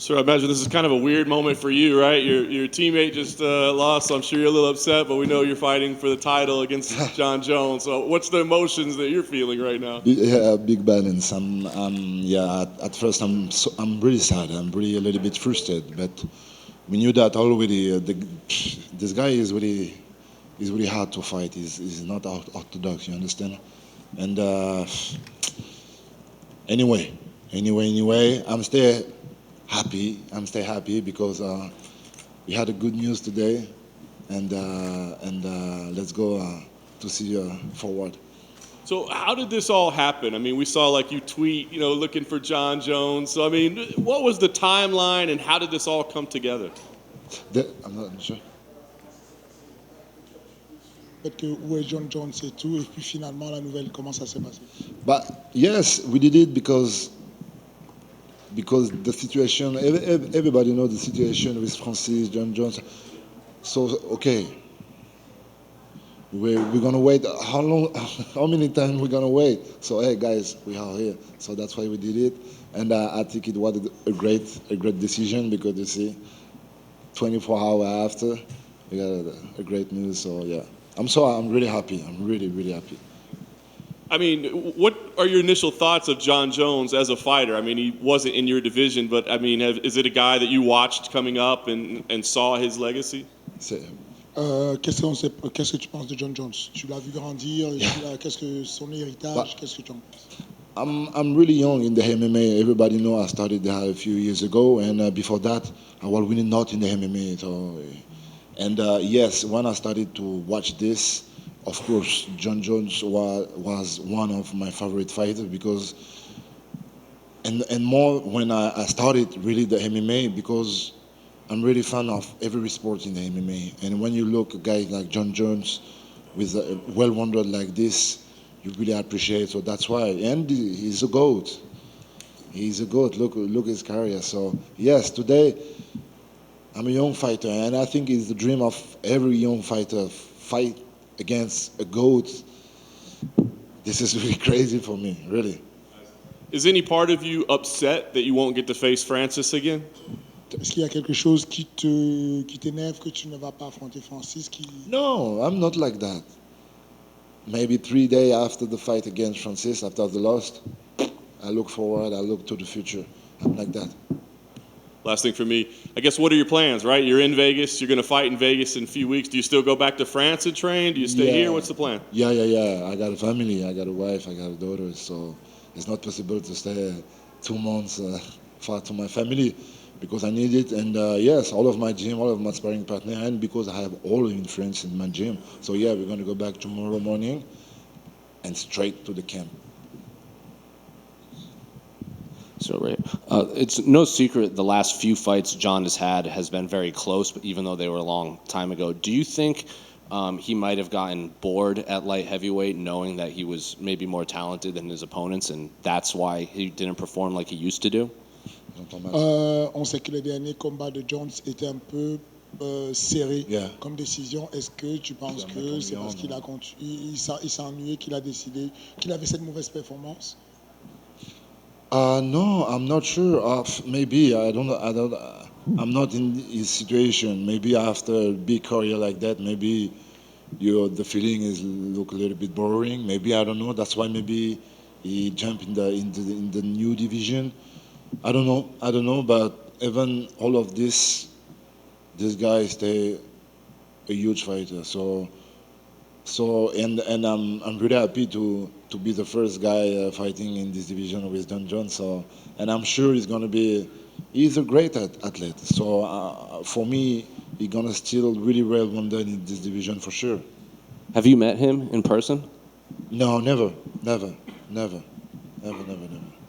So I imagine this is kind of a weird moment for you, right? Your teammate just lost, so I'm sure you're a little upset, but we know you're fighting for the title against Jon Jones. So what's the emotions that you're feeling right now? Yeah, big balance. Yeah. At first, I'm really sad. I'm really a little bit frustrated, but we knew that already. This guy is really hard to fight. He's not orthodox. You understand? And anyway, anyway, I'm still happy because we had a good news today, and let's go to see forward. So how did this all happen? I mean, we saw like you tweet, looking for Jon Jones. So I mean, what was the timeline and how did this all come together? I'm not sure. Peut-être que où est Jon Jones et tout, et puis finalement la nouvelle, comment ça s'est passé? But yes, we did it because the situation. Everybody knows the situation with Francis John Jones. So okay, we're gonna wait. How long? How many times we're gonna wait? So hey guys, we are here. So that's why we did it, and I think it was a great decision because you see, 24 hours after, we got a great news. So yeah, I'm really happy. I'm really happy. I mean, what are your initial thoughts of Jon Jones as a fighter? I mean, he wasn't in your division, but I mean, is it a guy that you watched coming up and saw his legacy? C'est- Qu'est-ce que tu penses de Jon Jones? Tu l'as vu grandir, qu'est-ce que son héritage, qu'est-ce que tu en penses? I'm really young in the MMA. Everybody know I started there a few years ago, and before that, I was really not in the MMA. So, and yes, when I started to watch this, of course, Jon Jones was one of my favorite fighters because, and more when I started really the MMA because I'm really fan of every sport in the MMA. And when you look at guys like Jon Jones with a well-rounded like this, you really appreciate. So that's why. And he's a goat. He's a goat. Look his career. So yes, today I'm a young fighter, and I think it's the dream of every young fighter fight against a goat. This is really crazy for me, really. Is any part of you upset that you won't get to face Francis again? Est-ce qu'il y a quelque chose qui t'énerve que tu ne vas pas affronter Francis qui... No, I'm not like that. Maybe 3 days after the fight against Francis, after the loss, I look forward, I look to the future. I'm like that. Last thing for me, I guess, what are your plans, right? You're in Vegas, you're going to fight in Vegas in a few weeks. Do you still go back to France and train? Do you stay here? What's the plan? Yeah. I got a family, I got a wife, I got a daughter, so it's not possible to stay 2 months far to my family because I need it. And yes, all of my gym, all of my sparring partner, and because I have all in France in my gym. So yeah, we're going to go back tomorrow morning and straight to the camp. So, Ray, it's no secret the last few fights Jon has had has been very close, but even though they were a long time ago. Do you think he might have gotten bored at light heavyweight knowing that he was maybe more talented than his opponents, and that's why he didn't perform like he used to do? On sait que les derniers combats de Jones étaient un peu serrés comme décision. Est-ce que tu penses que c'est parce qu'il a il s'est ennuyé qu'il a décidé qu'il avait cette mauvaise performance? No, I'm not sure. Maybe I don't. I'm not in his situation. Maybe after a big career like that, maybe the feeling is look a little bit boring. Maybe I don't know. That's why maybe he jumped in the new division. I don't know. But even all of this guy stay a huge fighter. So and I'm really happy to be the first guy fighting in this division with Jon Jones. So and I'm sure he's a great athlete. So for me, he's gonna still really well rounded in this division for sure. Have you met him in person? No, never.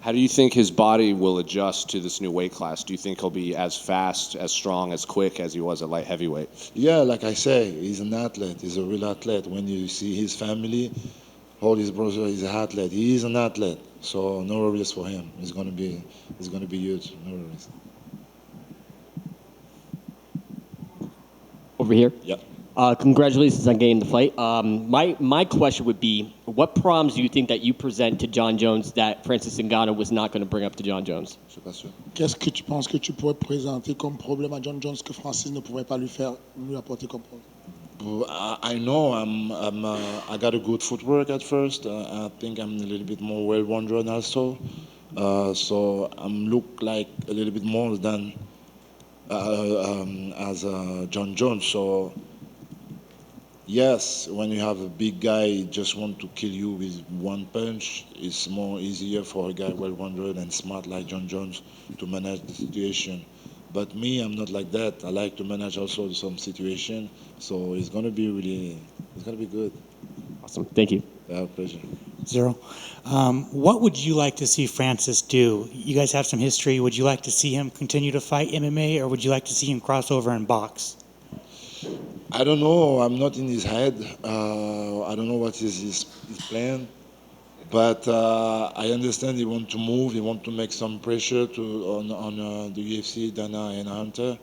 How do you think his body will adjust to this new weight class? Do you think he'll be as fast, as strong, as quick as he was at light heavyweight? Yeah, like I say, he's an athlete. He's a real athlete. When you see his family, all his brothers, he's an athlete. He is an athlete. So no worries for him. He's gonna be huge. No worries. Over here. Yeah. Congratulations on getting the fight. My question would be, What problems do you think that you present to Jon Jones that Francis Ngannou was not going to bring up to Jon Jones? Je suis pas sûr. Qu'est-ce que tu penses que tu pourrais présenter comme problème à Jon Jones que Francis ne pourrait pas lui apporter comme problème? I know I got a good footwork at first. I think I'm a little bit more well-rounded also. So I'm look like a little bit more than as Jon Jones. So yes, when you have a big guy just want to kill you with one punch, it's more easier for a guy well-rounded and smart like Jon Jones to manage the situation. But me, I'm not like that. I like to manage also some situation. So it's gonna be good. Awesome. Thank you. Pleasure. Ciryl, what would you like to see Francis do? You guys have some history. Would you like to see him continue to fight MMA, or would you like to see him cross over and box? I don't know. I'm not in his head. I don't know what is his plan. But I understand he wants to move. He wants to make some pressure on the UFC, Dana and Hunter.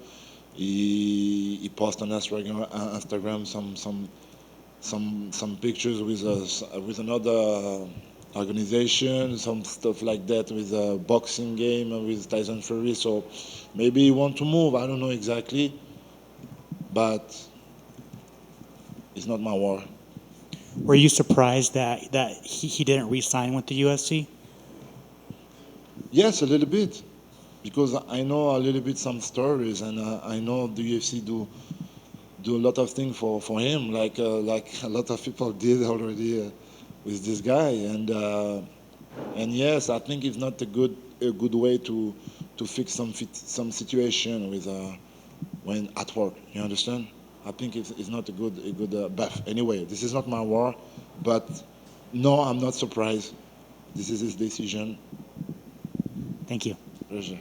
He posted on Instagram some pictures with another organization, some stuff like that with a boxing game with Tyson Fury. So maybe he wants to move. I don't know exactly, but it's not my war. Were you surprised that he didn't re-sign with the UFC? Yes, a little bit, because I know a little bit some stories, and I know the UFC do a lot of things for him, like a lot of people did already with this guy, and yes, I think it's not a good way to fix some situation with when at work. You understand? I think it's not a good but anyway, this is not my war, but no, I'm not surprised. This is his decision. Thank you. Pleasure.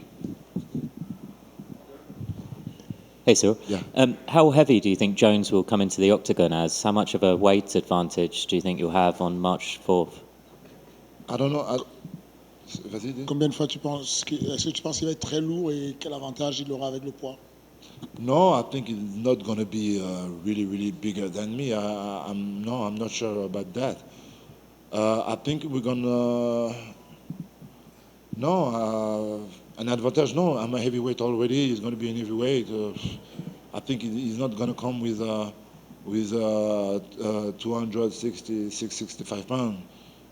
Hey, Ciryl. Yeah. How heavy do you think Jones will come into the octagon as? How much of a weight advantage do you think you'll have on March 4th? I don't know. Vas-y, dis. Combien de fois est-ce que tu penses qu'il va être très lourd et quel avantage il aura avec le poids? No, I think it's not going to be really bigger than me. I'm not sure about that. I think we're gonna an advantage. No, I'm a heavyweight already. He's going to be an heavyweight. I think he's not going to come with 265 pounds.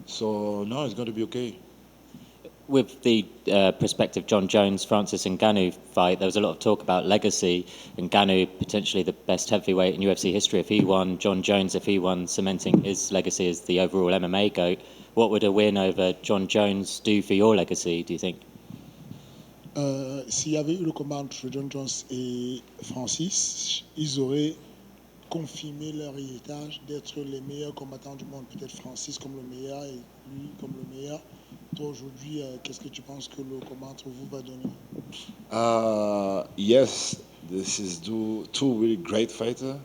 So no, it's going to be okay. With the prospective Jon Jones, Francis Ngannou fight, there was a lot of talk about legacy. Ngannou potentially the best heavyweight in UFC history if he won. Jon Jones, if he won, cementing his legacy as the overall MMA GOAT. What would a win over Jon Jones do for your legacy, do you think? S'il y avait eu le combat entre Jon Jones et Francis, ils auraient confirmé leur héritage d'être les meilleurs combattants du monde. Peut-être Francis comme le meilleur et lui comme le meilleur. Toi aujourd'hui, qu'est-ce que tu penses que le combat entre vous va donner? Yes, this is two really great fighters.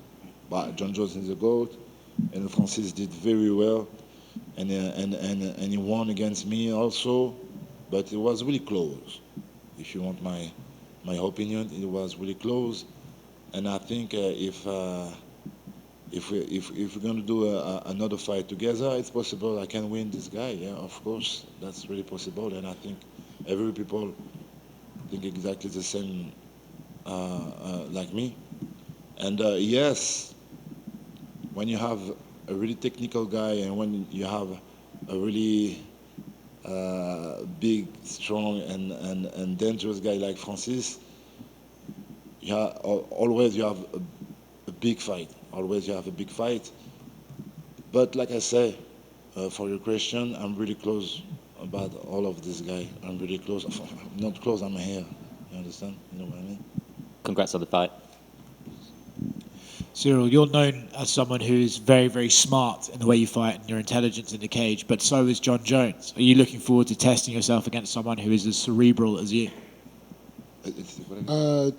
But Jon Jones is a GOAT, and Francis did very well, and he won against me also, but it was really close. If you want my opinion, it was really close, and I think if we're going to do another fight together, it's possible I can win this guy. Yeah, of course, that's really possible, and I think every people think exactly the same like me. And yes, when you have a really technical guy and when you have a really big, strong, and dangerous guy like Francis, always you have a big fight. Always you have a big fight. But like I say, for your question, I'm really close about all of this guy. I'm really close. I'm not close, I'm here. You understand? You know what I mean? Congrats on the fight. Ciryl, you're known as someone who is very, very smart in the way you fight and your intelligence in the cage, but so is Jon Jones. Are you looking forward to testing yourself against someone who is as cerebral as you?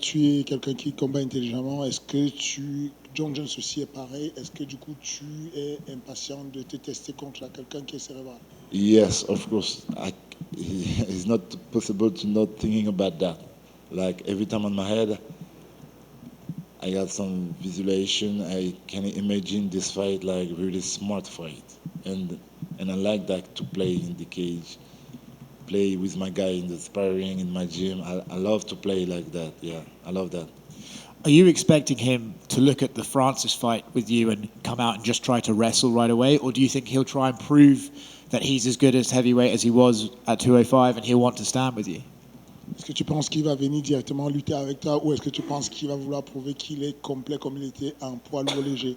Tu es quelqu'un qui combat intelligemment. Est-ce que Jon Jones aussi est pareil? Est-ce que du coup tu es impatient de te tester contre quelqu'un qui est cérébral? Yes, of course. It's not possible to not thinking about that. Like every time on my head, I got some visualization. I can imagine this fight like really smart fight, and and I like that to play in the cage, play with my guy in the sparring in my gym. I love to play like that. Yeah, I love that. Are you expecting him to look at the Francis fight with you and come out and just try to wrestle right away, or do you think he'll try and prove that he's as good as heavyweight as he was at 205 and he'll want to stand with you? Est-ce que tu penses qu'il va venir directement lutter avec toi ou est-ce que tu penses qu'il va vouloir prouver qu'il est complet comme il était en poids lourd léger?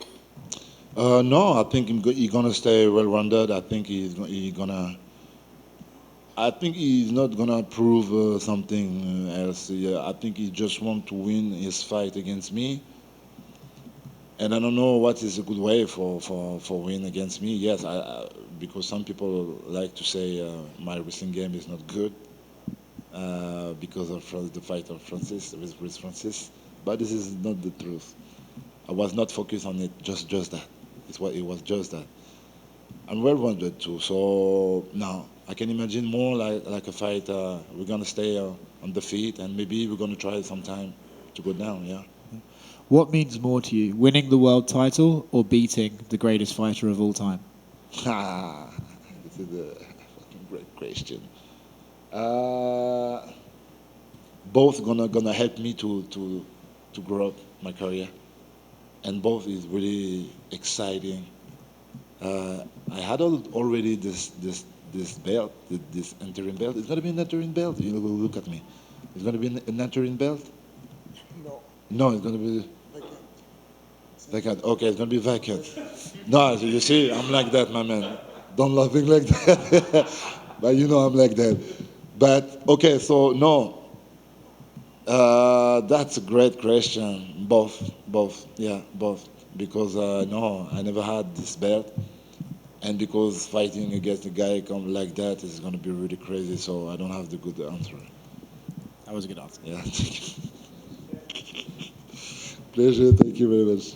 No, I think he's gonna stay well-rounded. I think he's gonna. I think he's not gonna prove something else. Yeah, I think he just want to win his fight against me. And I don't know what is a good way for win against me. Yes, because some people like to say my wrestling game is not good because of the fight of Francis with Francis. But this is not the truth. I was not focused on it. Just that. It was just that. I'm well-rounded too. So now I can imagine more like a fight. We're gonna stay on the feet, and maybe we're gonna try sometime to go down. Yeah. What means more to you, winning the world title or beating the greatest fighter of all time? This is a fucking great question. Both gonna help me to grow up my career, and both is really exciting. I had already this belt, this interim belt. It's gonna be an interim belt. You know, look at me. It's gonna be an interim belt. No. No, it's gonna be vacant. Okay, it's gonna be vacant. No, so you see, I'm like that, my man. Don't laughing like that. But you know I'm like that. But okay, so no. That's a great question. Both, yeah, both. Because no, I never had this belt, and because fighting against a guy come like that is gonna be really crazy. So I don't have the good answer. That was a good answer. Yeah. Pleasure. Thank you very much.